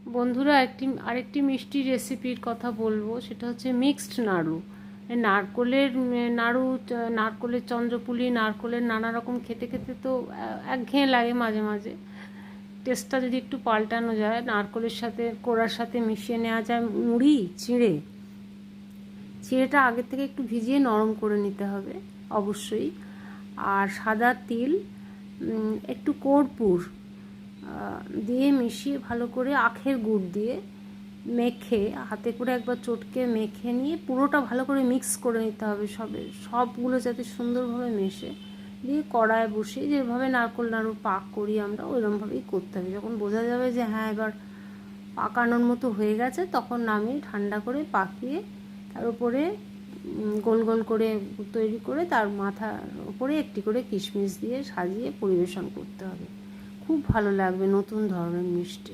বন্ধুরা আরেকটি মিষ্টি রেসিপির কথা বলবো, সেটা হচ্ছে মিক্সড নাড়ু। নারকোলের নাড়ু, নারকোলের চন্দ্রপুলি, নারকোলের নানা রকম খেতে খেতে তো একঘেয়ে লাগে মাঝে মাঝে। টেস্টটা যদি একটু পাল্টানো যায়, নারকোলের সাথে কোড়ার সাথে মিশিয়ে নেওয়া যায় মুড়ি, চিঁড়েটা আগের থেকে একটু ভিজিয়ে নরম করে নিতে হবে অবশ্যই। আর সাদা তিল, একটু কর্পূর দিয়ে মিশিয়ে ভালো করে আখের গুড় দিয়ে মেখে হাতে করে একবার চটকে মেখে নিয়ে পুরোটা ভালো করে মিক্স করে নিতে হবে, সবগুলো যাতে সুন্দরভাবে মেশে, দিয়ে কড়ায় বসিয়ে যেভাবে নারকোল নাড়ুর পাক করি আমরা ওইরকমভাবেই করতে হবে। যখন বোঝা যাবে যে হ্যাঁ এবার পাকানোর মতো হয়ে গেছে, তখন নামিয়ে ঠান্ডা করে পাকিয়ে তার উপরে গোল গোল করে তৈরি করে তার মাথার উপরে একটি করে কিশমিশ দিয়ে সাজিয়ে পরিবেশন করতে হবে। খুব ভালো লাগবে, নতুন ধরনের মিষ্টি।